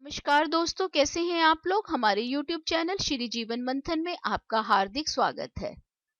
नमस्कार दोस्तों, कैसे हैं आप लोग। हमारे YouTube चैनल श्री जीवन मंथन में आपका हार्दिक स्वागत है।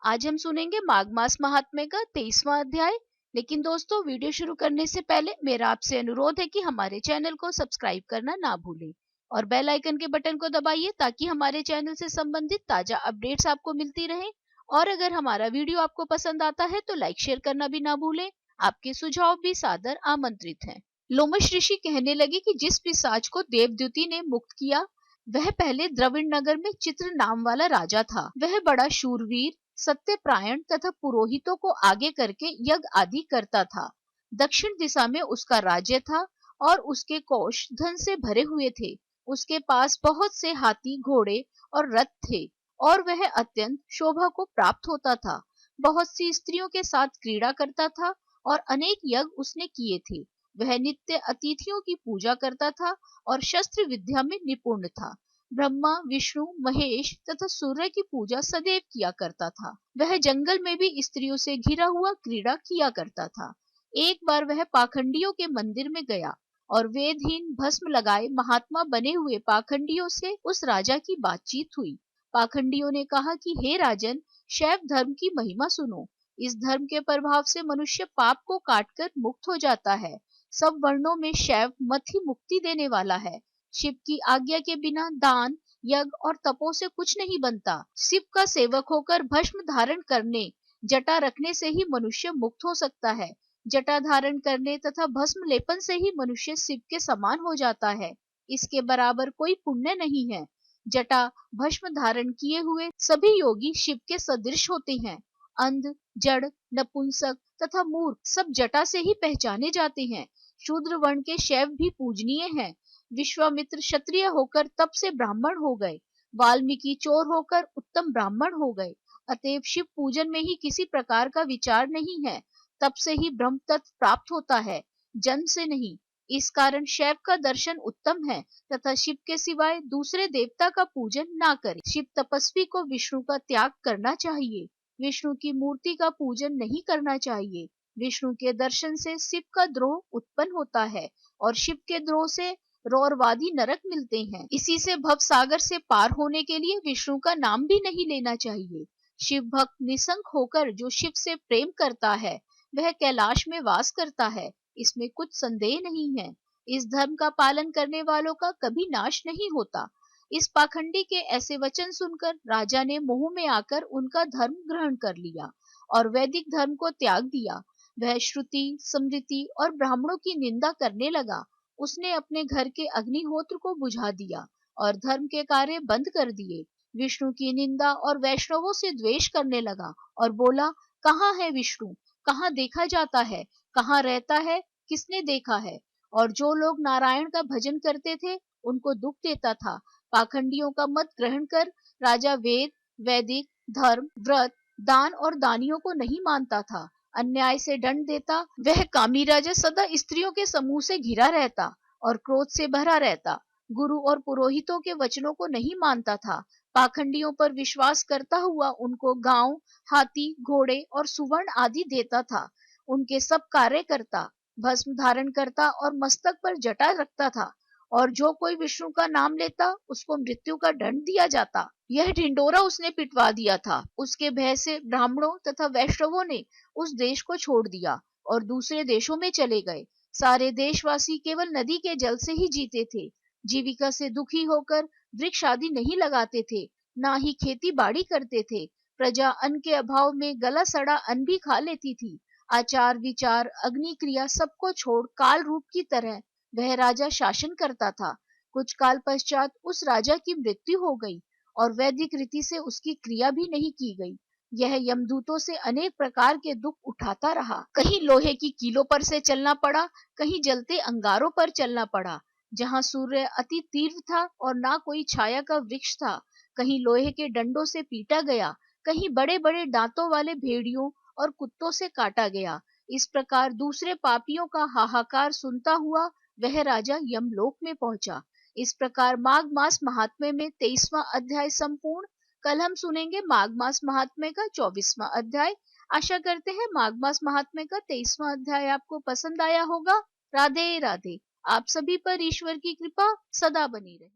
आज हम सुनेंगे माघ मास महात्म्य का 23वां अध्याय। लेकिन दोस्तों, वीडियो शुरू करने से पहले मेरा आपसे अनुरोध है कि हमारे चैनल को सब्सक्राइब करना ना भूलें और बेल आइकन के बटन को दबाइए ताकि हमारे चैनल से संबंधित ताजा अपडेट्स आपको मिलती रहे। और अगर हमारा वीडियो आपको पसंद आता है तो लाइक शेयर करना भी ना भूलें। आपके सुझाव भी सादर आमंत्रित हैं। लोमश ऋषि कहने लगे कि जिस पिशाच को देवद्युति ने मुक्त किया वह पहले द्रविड़ नगर में चित्र नाम वाला राजा था। वह बड़ा शूरवीर, सत्यप्रायण तथा पुरोहितों को आगे करके यज्ञ आदि करता था। दक्षिण दिशा में उसका राज्य था और उसके कोष धन से भरे हुए थे। उसके पास बहुत से हाथी, घोड़े और रथ थे और वह अत्यंत शोभा को प्राप्त होता था। बहुत सी स्त्रियों के साथ क्रीड़ा करता था और अनेक यज्ञ उसने किए थे। वह नित्य अतिथियों की पूजा करता था और शस्त्र विद्या में निपुण था। ब्रह्मा, विष्णु, महेश तथा सूर्य की पूजा सदैव किया करता था। वह जंगल में भी स्त्रियों से घिरा हुआ क्रीड़ा किया करता था। एक बार वह पाखंडियों के मंदिर में गया और वेदहीन भस्म लगाए महात्मा बने हुए पाखंडियों से उस राजा की बातचीत हुई। पाखंडियों ने कहा कि हे राजन, शैव धर्म की महिमा सुनो। इस धर्म के प्रभाव से मनुष्य पाप को काटकर मुक्त हो जाता है। सब वर्णों में शैव मत ही मुक्ति देने वाला है। शिव की आज्ञा के बिना दान, यज्ञ और तपो से कुछ नहीं बनता। शिव का सेवक होकर भस्म धारण करने, जटा रखने से ही मनुष्य मुक्त हो सकता है। जटा धारण करने तथा भस्म लेपन से ही मनुष्य शिव के समान हो जाता है। इसके बराबर कोई पुण्य नहीं है। जटा भस्म धारण किए हुए सभी योगी शिव के सदृश होते हैं। अंध, जड़, नपुंसक तथा मूर्ख सब जटा से ही पहचाने जाते हैं। शूद्र वर्ण के शैव भी पूजनीय हैं। विश्वामित्र क्षत्रिय होकर तप से ब्राह्मण हो गए। वाल्मीकि चोर होकर उत्तम ब्राह्मण हो गए। अतएव शिव पूजन में ही किसी प्रकार का विचार नहीं है। तप से ही ब्रह्म तत्व प्राप्त होता है, जन्म से नहीं। इस कारण शैव का दर्शन उत्तम है तथा शिव के सिवाय दूसरे देवता का पूजन ना करें। शिव तपस्वी को विष्णु का त्याग करना चाहिए। विष्णु की मूर्ति का पूजन नहीं करना चाहिए। विष्णु के दर्शन से शिव का द्रोह उत्पन्न होता है और शिव के द्रोह से रौरवादी नरक मिलते हैं। इसी से भव सागर से पार होने के लिए विष्णु का नाम भी नहीं लेना चाहिए। शिव भक्त निसंक होकर जो शिव से प्रेम करता है वह कैलाश में वास करता है, इसमें कुछ संदेह नहीं है। इस धर्म का पालन करने वालों का कभी नाश नहीं होता। इस पाखंडी के ऐसे वचन सुनकर राजा ने मोह में आकर उनका धर्म ग्रहण कर लिया और वैदिक धर्म को त्याग दिया। वह श्रुति, स्मृति और ब्राह्मणों की निंदा करने लगा। उसने अपने घर के अग्निहोत्र को बुझा दिया और धर्म के कार्य बंद कर दिए। विष्णु की निंदा और वैष्णवों से द्वेष करने लगा और बोला, कहाँ है विष्णु, कहाँ देखा जाता है, कहाँ रहता है, किसने देखा है। और जो लोग नारायण का भजन करते थे उनको दुख देता था। पाखंडियों का मत ग्रहण कर राजा वेद, वैदिक धर्म, व्रत, दान और दानियों को नहीं मानता था। अन्याय से दंड देता। वह कामी राजा सदा स्त्रियों के समूह से घिरा रहता और क्रोध से भरा रहता। गुरु और पुरोहितों के वचनों को नहीं मानता था। पाखंडियों पर विश्वास करता हुआ उनको गांव, हाथी, घोड़े और सुवर्ण आदि देता था। उनके सब कार्य करता, भस्म धारण करता और मस्तक पर जटा रखता था। और जो कोई विष्णु का नाम लेता उसको मृत्यु का दंड दिया जाता। यह ढिंडोरा उसने पिटवा दिया था। उसके भय से ब्राह्मणों तथा वैष्णवों ने उस देश को छोड़ दिया और दूसरे देशों में चले गए। सारे देशवासी केवल नदी के जल से ही जीते थे। जीविका से दुखी होकर वृक्ष आदि नहीं लगाते थे, ना ही खेती बाड़ी करते थे। प्रजा अन्न के अभाव में गला सड़ा अन्न भी खा लेती थी। आचार, विचार, अग्नि क्रिया सबको छोड़ काल रूप की तरह वह राजा शासन करता था। कुछ काल पश्चात उस राजा की मृत्यु हो गई और वैदिक रीति से उसकी क्रिया भी नहीं की गई। यह यमदूतों से अनेक प्रकार के दुख उठाता रहा। कहीं लोहे की कीलों पर से चलना पड़ा, कहीं जलते अंगारों पर चलना पड़ा। जहाँ सूर्य अति तीव्र था और ना कोई छाया का वृक्ष था, कहीं लोहे के डंडों से पीटा गया, कहीं बड़े बड़े दांतों वाले भेड़ियों और कुत्तों से काटा गया। इस प्रकार दूसरे पापियों का हाहाकार सुनता हुआ वह राजा यमलोक में पहुंचा। इस प्रकार माघ मास महात्म्य में 23वां अध्याय संपूर्ण। कल हम सुनेंगे माघ मास महात्म्य का 24वां अध्याय। आशा करते हैं माघ मास महात्म्य का 23वां अध्याय आपको पसंद आया होगा। राधे राधे। आप सभी पर ईश्वर की कृपा सदा बनी रहे।